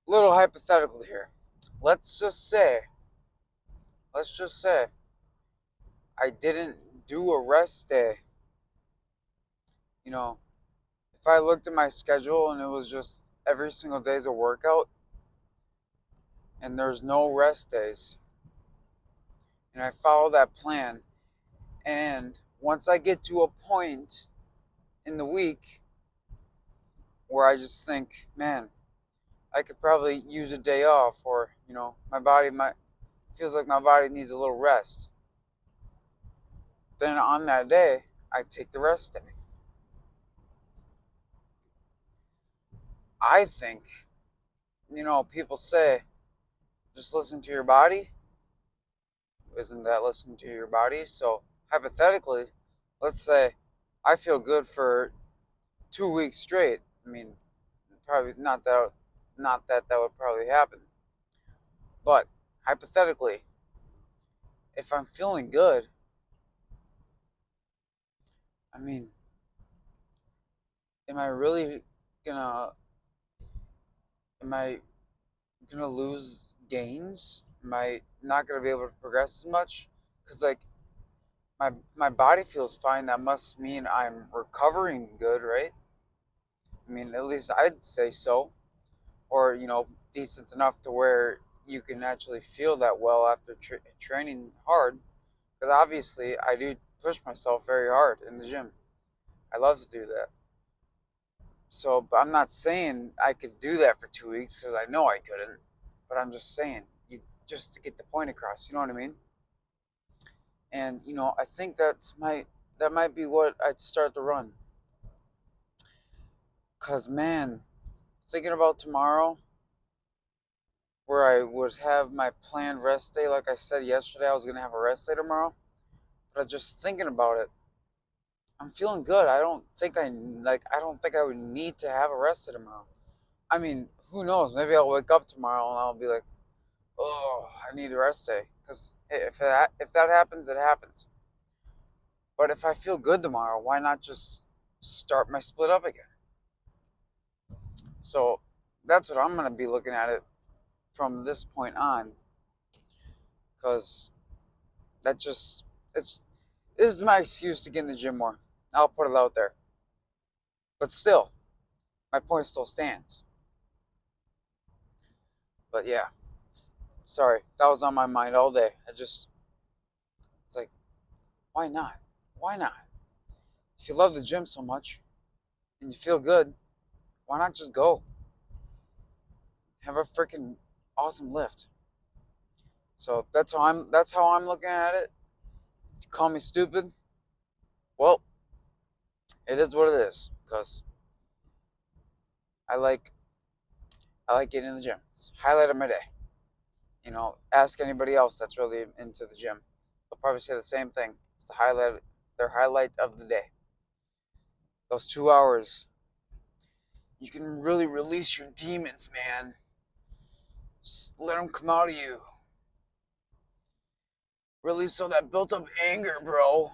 Little hypothetical here. Let's just say, let's just say I didn't do a rest day. You know, if I looked at my schedule and it was just every single day's a workout and there's no rest days, and I follow that plan, and once I get to a point in the week where I just think, man, I could probably use a day off, or my body might feels like my body needs a little rest. Then on that day, I take the rest day. I think, people say just listen to your body. Isn't that listening to your body? So hypothetically, let's say I feel good for 2 weeks straight. I mean, probably not that would probably happen. But hypothetically, if I'm feeling good, I mean, am I really gonna am I gonna lose gains? Am I not gonna be able to progress as much? Because like my body feels fine. That must mean I'm recovering good, right? I mean, at least I'd say so. Or decent enough to where you can actually feel that well after training hard. Because obviously, I do push myself very hard in the gym. I love to do that. So, but I'm not saying I could do that for 2 weeks because I know I couldn't. But I'm just saying, you just to get the point across. You know what I mean? And I think that might be what I'd start to run. Cause man, thinking about tomorrow, where I would have my planned rest day, like I said yesterday, I was gonna have a rest day tomorrow. But just thinking about it, I'm feeling good. I don't think I would need to have a rest day tomorrow. I mean, who knows? Maybe I'll wake up tomorrow and I'll be like, oh, I need a rest day. Because if that happens, it happens. But if I feel good tomorrow, why not just start my split up again? So that's what I'm gonna be looking at it from this point on, because that just it's this is my excuse to get in the gym more. I'll put it out there. But still, my point still stands. But yeah, sorry, that was on my mind all day. It's like, why not? Why not? If you love the gym so much and you feel good, why not just go? Have a freaking awesome lift. So that's how I'm looking at it. If you call me stupid, well, it is what it is. Because I like I like getting in the gym. It's the highlight of my day. Ask anybody else that's really into the gym. They'll probably say the same thing. It's their highlight of the day. Those 2 hours, you can really release your demons, man. Just let them come out of you. Release all that built up anger, bro.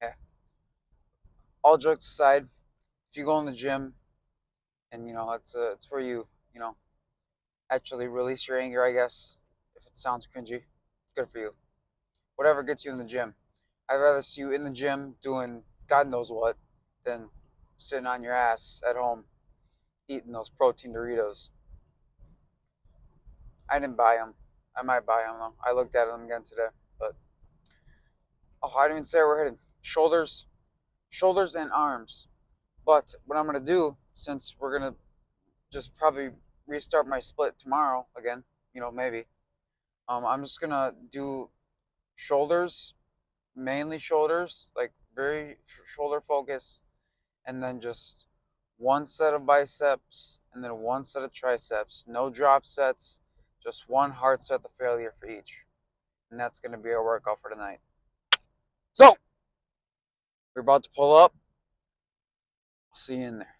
Yeah. All jokes aside, if you go in the gym and it's where you actually release your anger, I guess. If it sounds cringy, good for you. Whatever gets you in the gym. I'd rather see you in the gym doing God knows what than sitting on your ass at home eating those protein Doritos. I didn't buy them. I might buy them though. I looked at them again today, but I didn't even say where we're headed. Shoulders and arms. But what I'm gonna do, since we're gonna just probably restart my split tomorrow again, maybe. I'm just gonna do shoulders, mainly shoulders, like very shoulder focus, and then just one set of biceps and then one set of triceps. No drop sets, just one hard set to failure for each. And that's going to be our workout for tonight. So, we're about to pull up. I'll see you in there.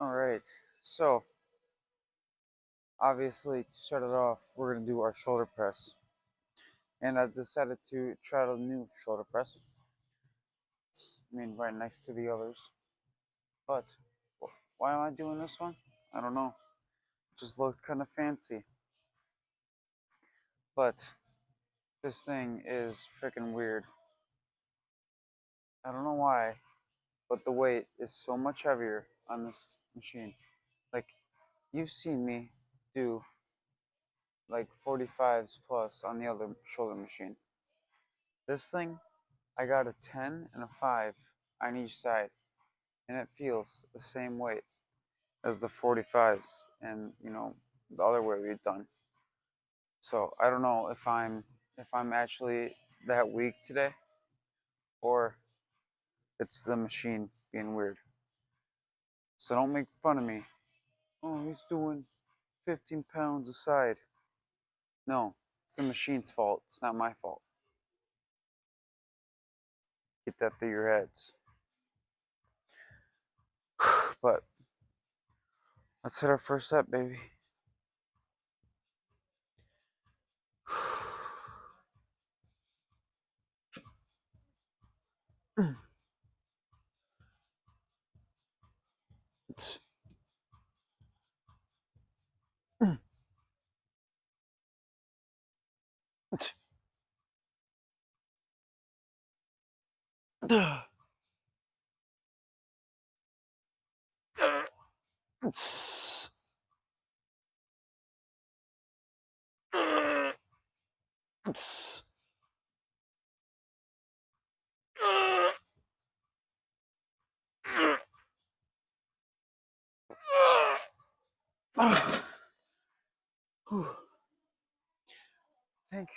All right. So, obviously, to start it off, we're going to do our shoulder press. And I've decided to try out a new shoulder press. I mean, right next to the others. But why am I doing this one? I don't know. Just looked kind of fancy. But this thing is freaking weird. I don't know why, but the weight is so much heavier on this machine. Like, you've seen me do like 45s plus on the other shoulder machine. This thing, I got a 10 and a 5 on each side, and it feels the same weight as the 45s and, the other way we've done. So I don't know if I'm actually that weak today, or it's the machine being weird. So don't make fun of me. Oh, he's doing 15 pounds a side. No, it's the machine's fault. It's not my fault. Get that through your heads. But let's hit our first set, baby. I think,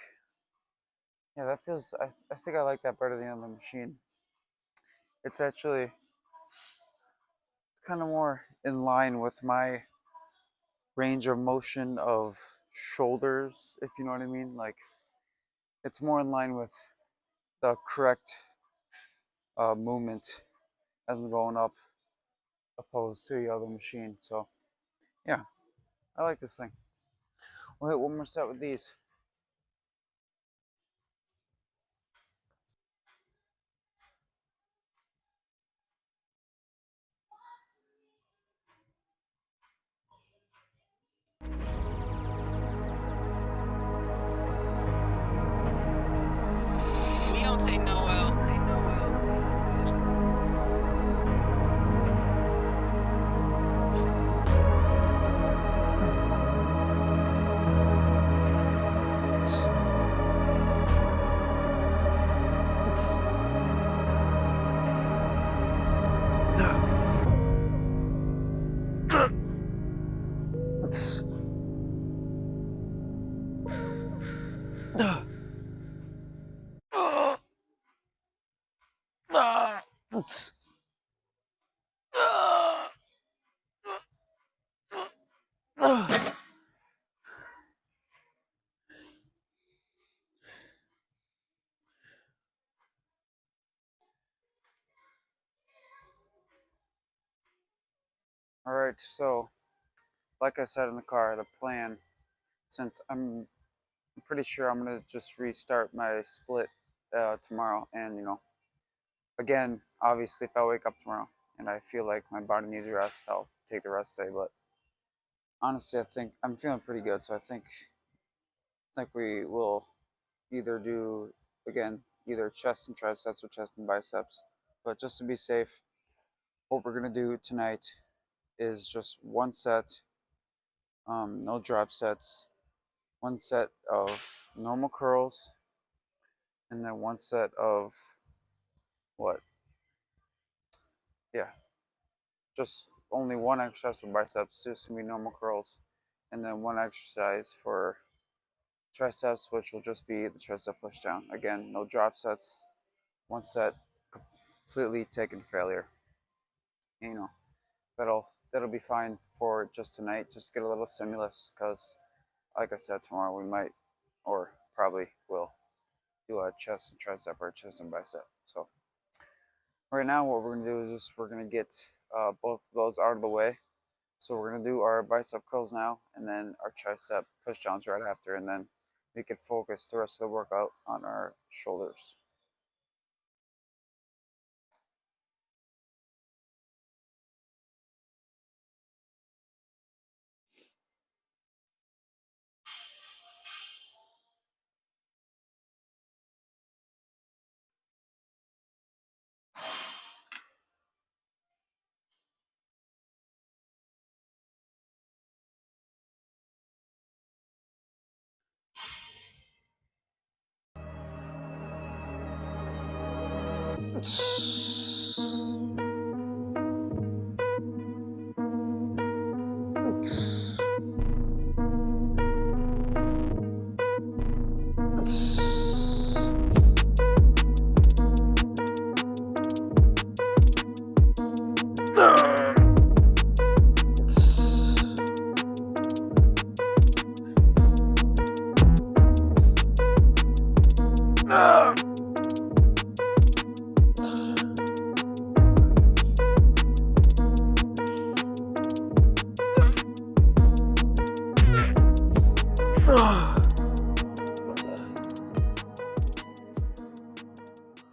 yeah, that feels. I think I like that better than the other machine. It's actually, it's kind of more in line with my range of motion of shoulders, if you know what I mean. Like, it's more in line with the correct movement as I'm going up, opposed to the other machine. So, yeah, I like this thing. We'll hit one more set with these. We don't take no well. All right, so like I said in the car, the plan, since I'm pretty sure I'm gonna just restart my split tomorrow, and again, obviously, if I wake up tomorrow and I feel like my body needs rest, I'll take the rest day. But honestly, I think I'm feeling pretty good, so I think we will either do again either chest and triceps or chest and biceps. But just to be safe, what we're gonna do tonight is just one set, no drop sets, one set of normal curls, and then one set of what? Yeah, just only one exercise for biceps, just gonna be normal curls, and then one exercise for triceps, which will just be the tricep push down. Again, no drop sets, one set completely taken failure. You know, that'll be fine for just tonight. Just get a little stimulus, because like I said, tomorrow we might, or probably will, do a chest and tricep or chest and bicep. So right now, what we're gonna do is we're gonna get both of those out of the way. So we're gonna do our bicep curls now, and then our tricep push downs right after, and then we can focus the rest of the workout on our shoulders.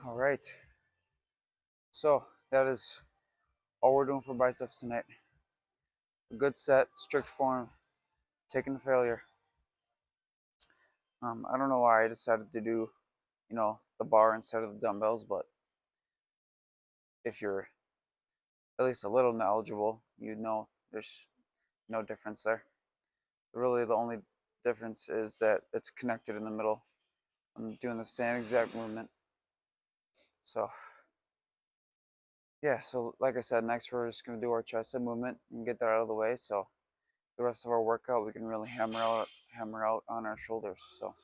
All right. So that is all we're doing for biceps tonight. A good set, strict form, taking the failure. I don't know why I decided to do, the bar instead of the dumbbells, but if you're at least a little knowledgeable, you know there's no difference there. Really, the only difference is that it's connected in the middle. I'm doing the same exact movement. So, yeah, so like I said, next we're just going to do our tricep movement and get that out of the way. So, the rest of our workout, we can really hammer out on our shoulders. So,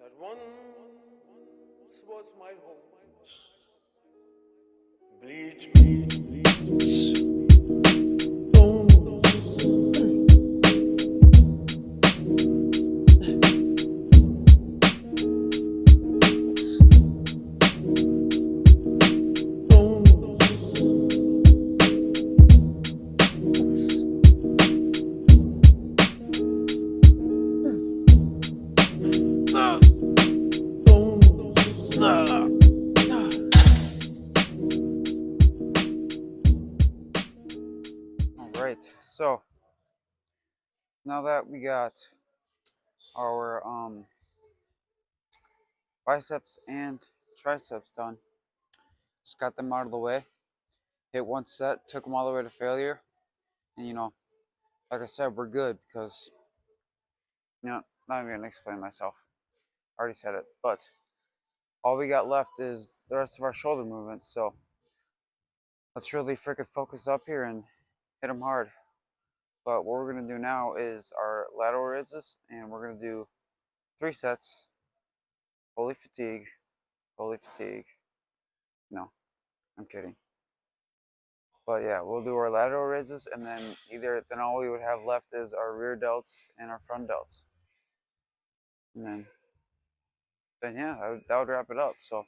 That once was my home. Bleach me, bones. all right. So, now that we got our biceps and triceps done, just got them out of the way. Hit one set, took them all the way to failure, and like I said, we're good because not even gonna explain myself. I already said it, but all we got left is the rest of our shoulder movements. So let's really freaking focus up here and hit them hard. But what we're gonna do now is our lateral raises, and we're gonna do 3 sets. Fully fatigue, fully fatigue. No, I'm kidding. But yeah, we'll do our lateral raises, and then all we would have left is our rear delts and our front delts, and then yeah, that would wrap it up. So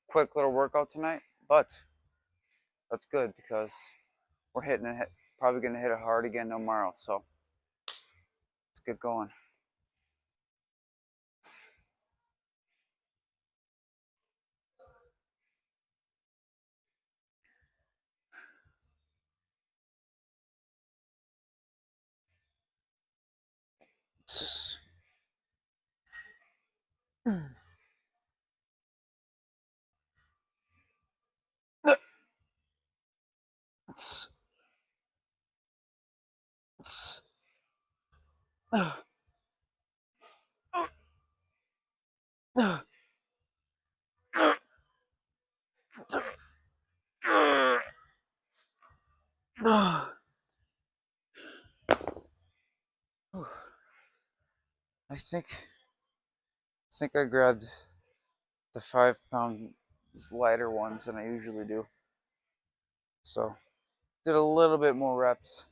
quick little workout tonight, but that's good because we're hitting it, probably gonna hit it hard again tomorrow. So let's get going. I think I grabbed the 5 pound lighter ones than I usually do. So did a little bit more reps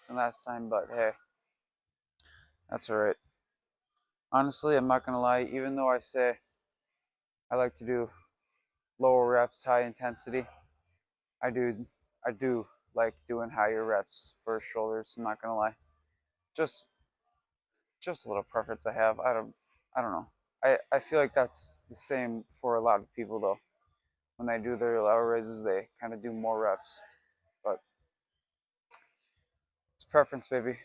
than last time, but hey, that's alright. Honestly, I'm not gonna lie, even though I say I like to do lower reps, high intensity, I do I do like doing higher reps for shoulders, I'm not gonna lie. Just just a little preference I have. I don't know. I feel like that's the same for a lot of people though. When they do their lateral raises, they kind of do more reps. But it's preference, baby.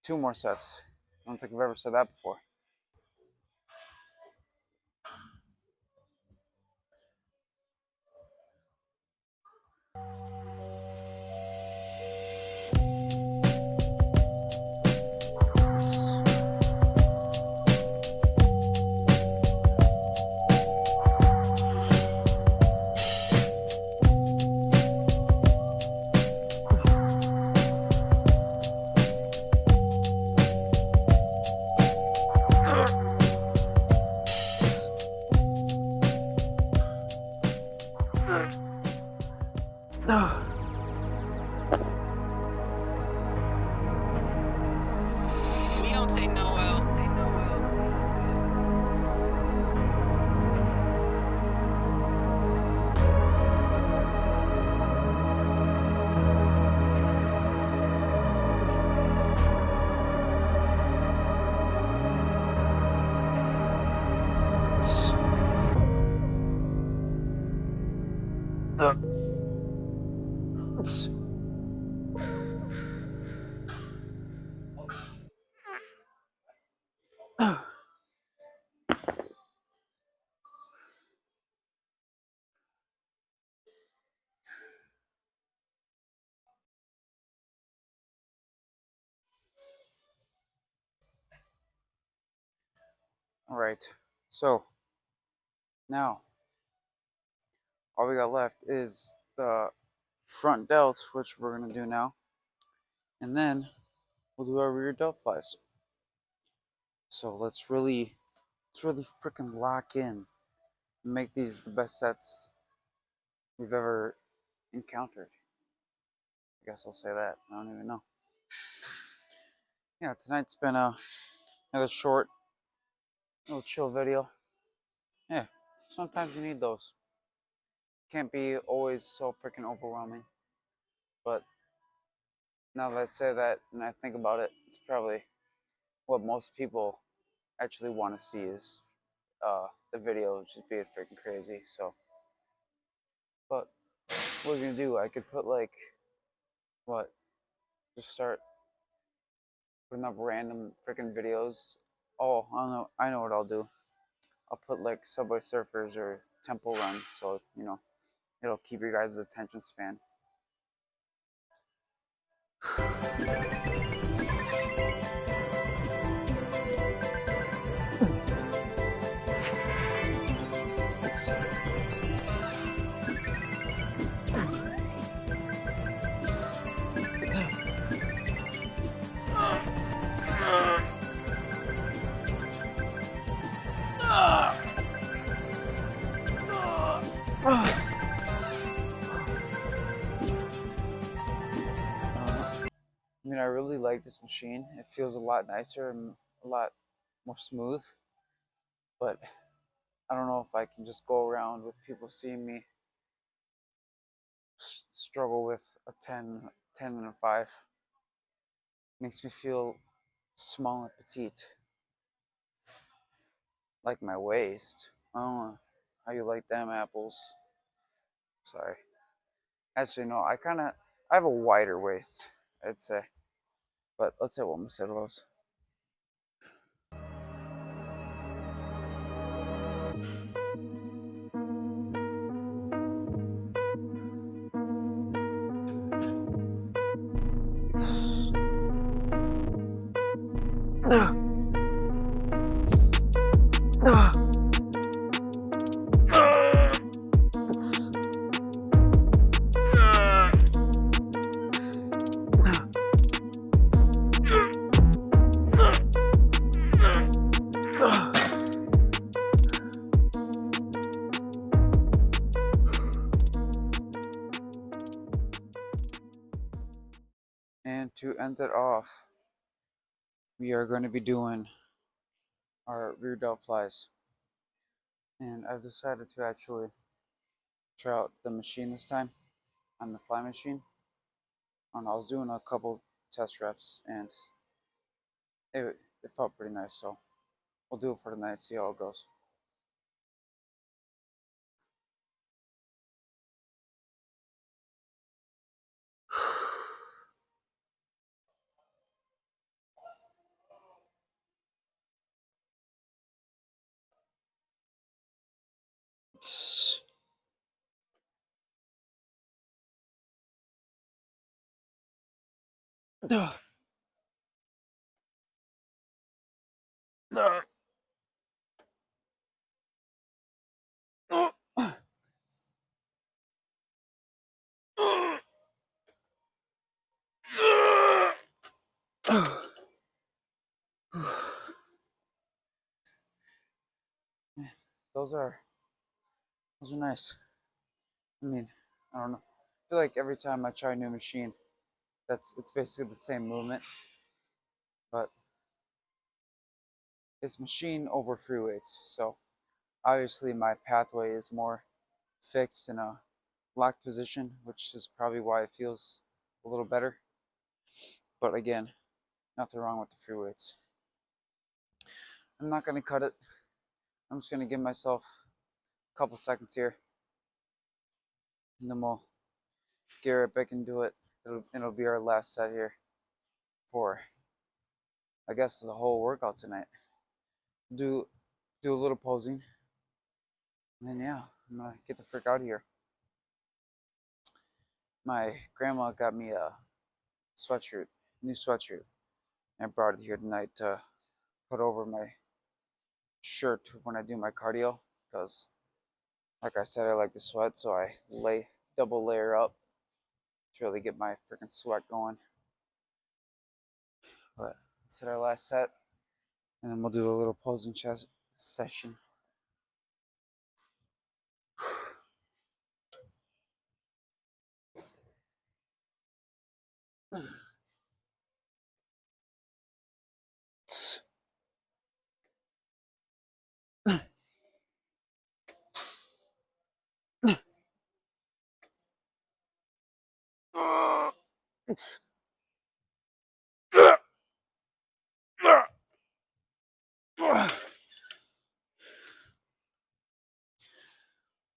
2 more sets. I don't think I've ever said that before. We don't take no L. All right. So now all we got left is the front delt, which we're gonna do now, and then we'll do our rear delt flies. So let's really freaking lock in and make these the best sets we've ever encountered. I guess I'll say that. I don't even know. Yeah, tonight's been another short, little chill video. Yeah, sometimes you need those. Can't be always so freaking overwhelming. But now that I say that and I think about it, it's probably what most people actually want to see is the video just being freaking crazy. So, but what are you gonna do? I could put like what? Just start putting up random freaking videos. Oh, I don't know. I know what I'll do. I'll put like Subway Surfers or Temple Run, so it'll keep your guys' attention span. It's I mean, I really like this machine. It feels a lot nicer and a lot more smooth. But I don't know if I can just go around with people seeing me struggle with a 10 and a 5. Makes me feel small and petite. Like my waist. I don't know how you like them apples. Sorry. Actually, no, I have a wider waist, I'd say. But let's say one more set of those. And to end it off, we are going to be doing our rear delt flies. And I've decided to actually try out the machine this time on the fly machine. And I was doing a couple test reps and it felt pretty nice. So we'll do it for tonight, see how it goes. Those are those are nice. I mean, I don't know. feel like every time I try a new machine, it's basically the same movement, but it's machine over free weights. So obviously my pathway is more fixed in a locked position, which is probably why it feels a little better. But again, nothing wrong with the free weights. I'm not going to cut it. I'm just going to give myself a couple seconds here, and then we'll get right back into it. It'll be our last set here for, I guess, the whole workout tonight. Do a little posing, and then yeah, I'm gonna get the frick out of here. My grandma got me a sweatshirt, new sweatshirt. I brought it here tonight to put over my shirt when I do my cardio, because like I said, I like to sweat, so I double layer up to really get my freaking sweat going. But let's hit our last set, and then we'll do a little posing chest session.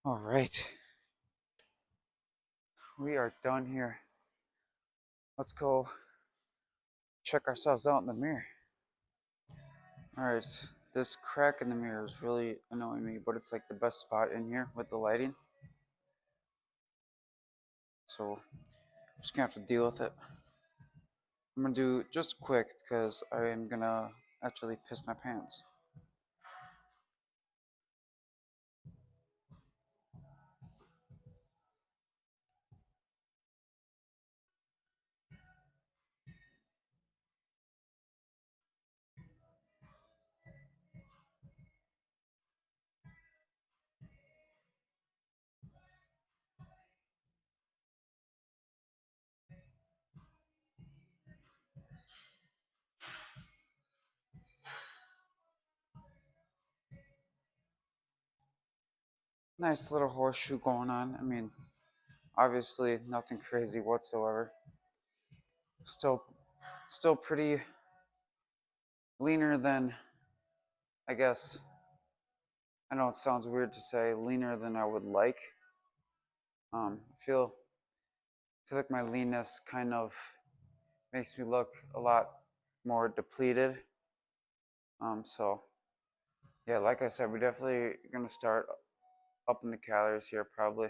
All right, we are done here. Let's go check ourselves out in the mirror. All right, this crack in the mirror is really annoying me, but it's like the best spot in here with the lighting. So I'm just gonna have to deal with it. I'm gonna do just quick because I am gonna actually piss my pants. Nice little horseshoe going on. I mean, obviously nothing crazy whatsoever. Still pretty leaner than, I guess, I know it sounds weird to say leaner than I would like. I feel like my leanness kind of makes me look a lot more depleted. So yeah, like I said, we're definitely gonna start upping the calories here probably,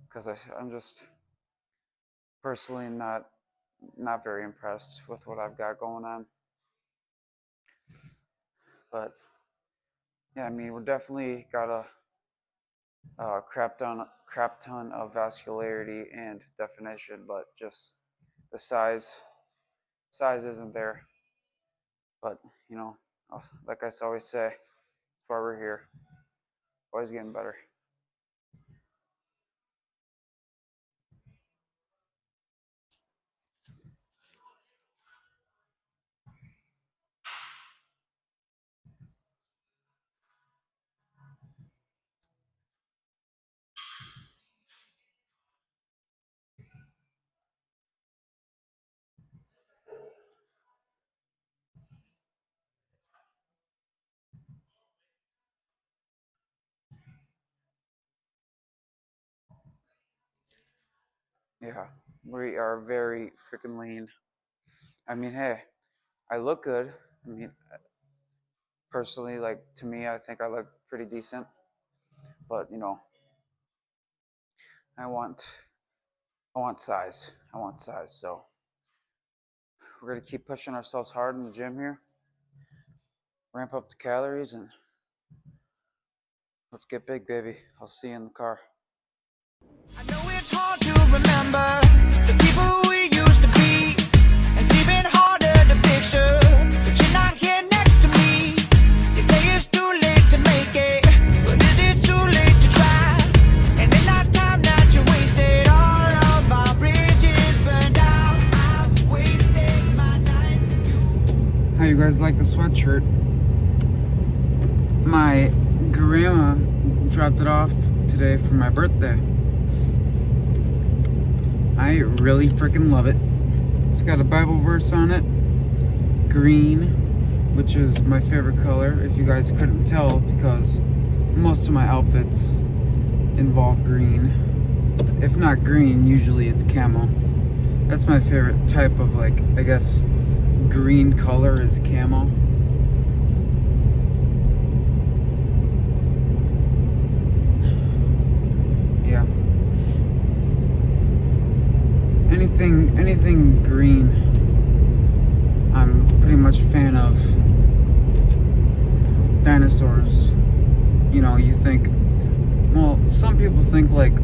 because I'm just personally not very impressed with what I've got going on. But yeah, I mean, we're definitely got a crap ton of vascularity and definition, but just the size isn't there. But you know, like I always say, that's why we're here. Always getting better. Yeah, we are very freaking lean. I mean, hey, I look good. I mean, personally, like to me, I think I look pretty decent. But you know, I want size. I want size. So we're gonna keep pushing ourselves hard in the gym here. Ramp up the calories and let's get big, baby. I'll see you in the car. I know it's hard to remember the people we used to be. It's even harder to picture that you're not here next to me. They say it's too late to make it, but is it too late to try? And in that time that you wasted, alright. guys like the sweatshirt. My grandma dropped it off today for my birthday. I really freaking love it. It's got a Bible verse on it. Green, which is my favorite color, if you guys couldn't tell, because most of my outfits involve green. If not green, usually it's camo. That's my favorite type of, like, I guess, green color is camo. Yeah. Anything green, I'm pretty much a fan of. Dinosaurs. You know, you think, well, some people think like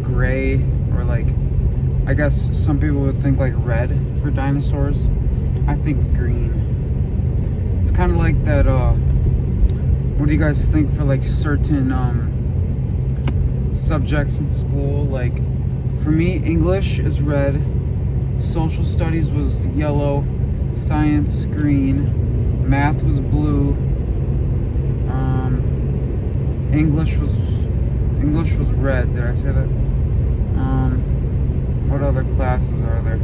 gray, or like, I guess some people would think like red for dinosaurs. I think green. It's kind of like that, what do you guys think for like certain subjects in school? Like, for me, English is red, social studies was yellow, science green, math was blue, English was red. Did I say that? What other classes are there?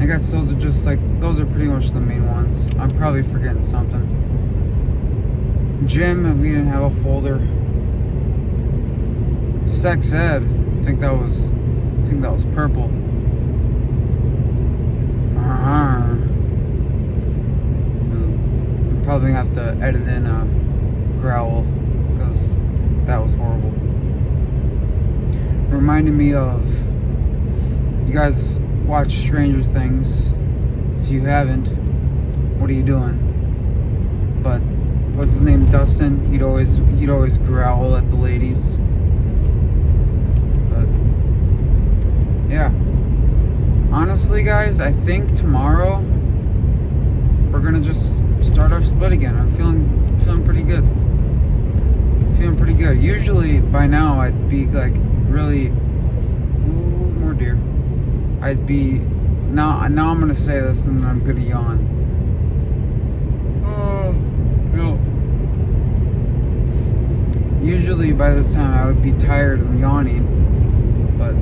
I guess those are just like, those are pretty much the main ones. I'm probably forgetting something. Gym, we didn't have a folder. Sex ed, I think that was purple. Probably have to edit in a growl, because that was horrible. Reminded me of, you guys watch Stranger Things. If you haven't, what are you doing? But what's his name, Dustin? He'd always growl at the ladies. But yeah, honestly, guys, I think tomorrow we're gonna just start our split again. I'm feeling pretty good. Feeling pretty good. Usually by now I'd be like really, ooh, more deer. I'd be now I'm gonna say this and then I'm gonna yawn. No. Usually by this time I would be tired and yawning, but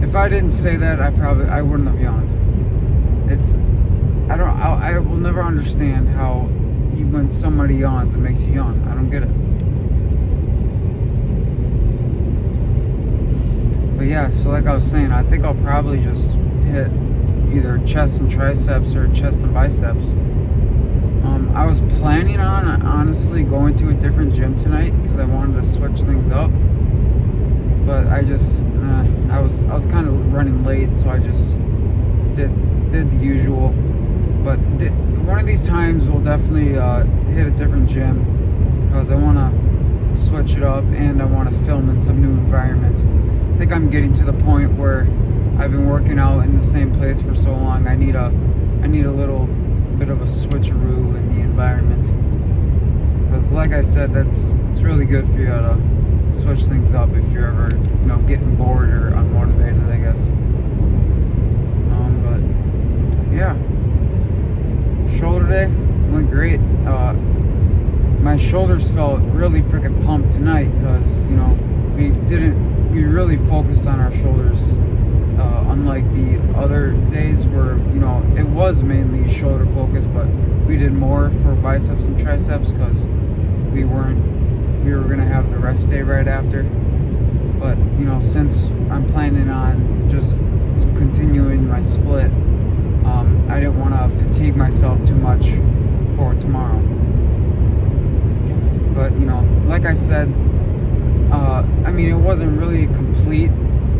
if I didn't say that, I wouldn't have yawned. I will never understand how when somebody yawns, it makes you yawn. I don't get it. But yeah, so like I was saying, I think I'll probably just hit either chest and triceps or chest and biceps. I was planning on honestly going to a different gym tonight because I wanted to switch things up. But I just I was kind of running late, so I just did the usual. But one of these times we'll definitely hit a different gym because I want to switch it up and I want to film in some new environment. I think I'm getting to the point where I've been working out in the same place for so long. I need a little bit of a switcheroo in the environment. Because like I said, it's really good for you to switch things up if you're ever, getting bored or unmotivated, I guess. But yeah, shoulder day went great. My shoulders felt really freaking pumped tonight because we really focused on our shoulders, unlike the other days where it was mainly shoulder focus, but we did more for biceps and triceps because we were gonna have the rest day right after. But since I'm planning on just continuing my split, I didn't want to fatigue myself too much for tomorrow. But like I said, it wasn't really a complete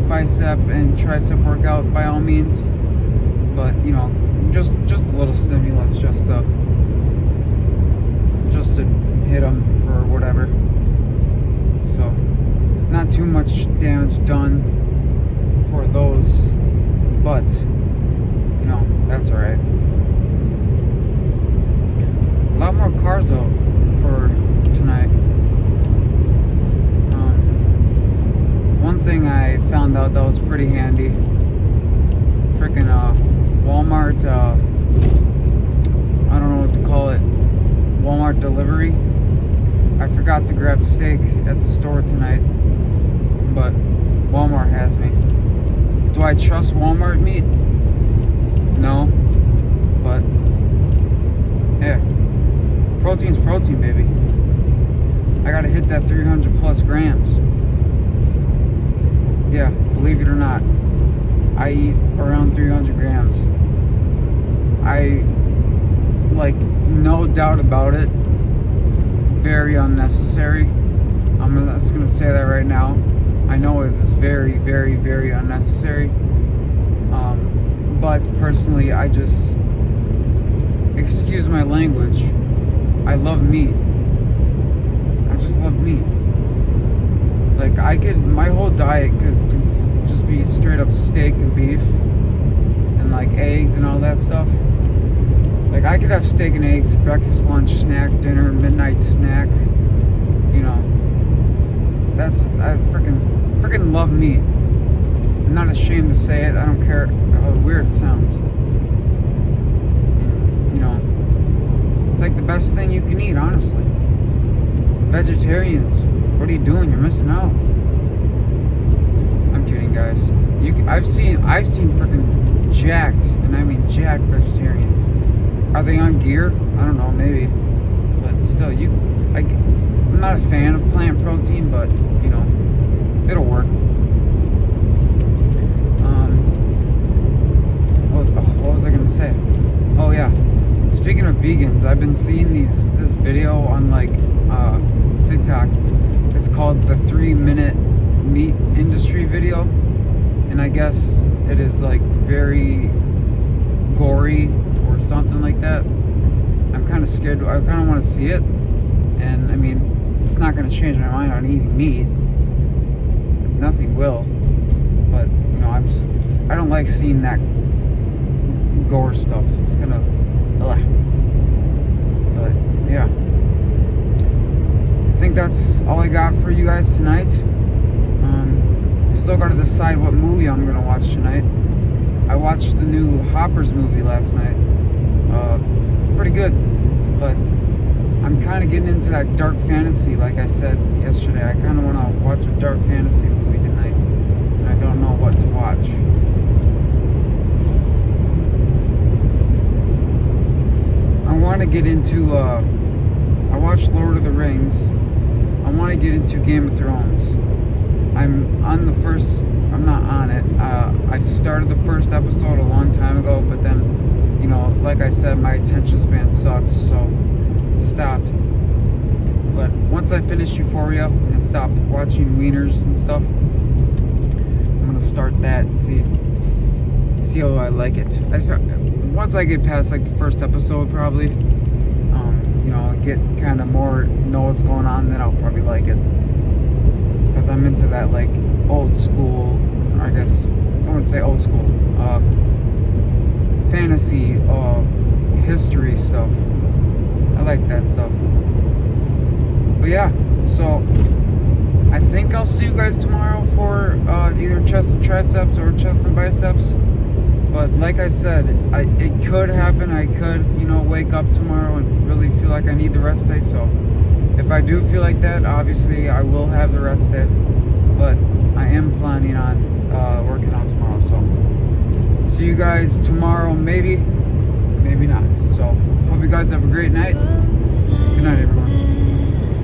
bicep and tricep workout by all means, but just a little stimulus, just to hit them for whatever. So not too much damage done for those, but that's all right. A lot more cars out for tonight. One thing I found out that was pretty handy, freaking Walmart, I don't know what to call it, Walmart delivery. I forgot to grab steak at the store tonight, but Walmart has me. Do I trust Walmart meat? No, but yeah, protein's protein, baby. I gotta hit that 300 plus grams. Yeah, believe it or not, I eat around 300 grams. I, like, no doubt about it, very unnecessary. I'm just gonna say that right now. I know it is very, very, very unnecessary. But personally, I just, excuse my language, I love meat. I just love meat. Like, my whole diet could just be straight up steak and beef and like eggs and all that stuff. Like, I could have steak and eggs, breakfast, lunch, snack, dinner, midnight snack. You know, I freaking love meat. I'm not ashamed to say it. I don't care how weird it sounds. And, you know, it's like the best thing you can eat, honestly. Vegetarians, what are you doing? You're missing out. I'm kidding, guys. I've seen freaking jacked, and I mean jacked vegetarians. Are they on gear? I don't know, maybe. But still, I'm not a fan of plant protein, but you know, it'll work. What was I gonna say? Oh yeah. Speaking of vegans, I've been seeing this video on like TikTok. It's called the 3-minute meat industry video, and I guess it is like very gory or something like that. I'm kind of scared. I kind of want to see it, and I mean, it's not going to change my mind on eating meat. Nothing will, but you know, I don't like seeing that gore stuff. It's gonna, but yeah. I think that's all I got for you guys tonight. I still got to decide what movie I'm gonna watch tonight. I watched the new Hoppers movie last night. It's pretty good, but I'm kind of getting into that dark fantasy. Like I said yesterday, I kind of want to watch a dark fantasy movie tonight, and I don't know what to watch. I want to get into. I watched Lord of the Rings. I want to get into Game of Thrones. I'm not on it. I started the first episode a long time ago, but then, you know, like I said, my attention span sucks, so stopped. But once I finish Euphoria and stop watching Wieners and stuff, I'm gonna start that and see how I like it. Once I get past like the first episode, probably, you know, get kind of more know what's going on, then I'll probably like it. Because I'm into that like old school, I guess I wouldn't say old school, fantasy, history stuff. I like that stuff. But yeah, so I think I'll see you guys tomorrow for either chest and triceps or chest and biceps. But like I said, it could happen. I could, you know, wake up tomorrow and really feel like I need the rest day. So if I do feel like that, obviously I will have the rest day. But I am planning on working out tomorrow. So see you guys tomorrow, maybe not. So hope you guys have a great night. Good night, everyone.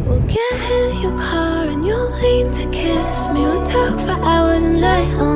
We'll get in your car and you'll lean to kiss me. We'll talk for hours and lie on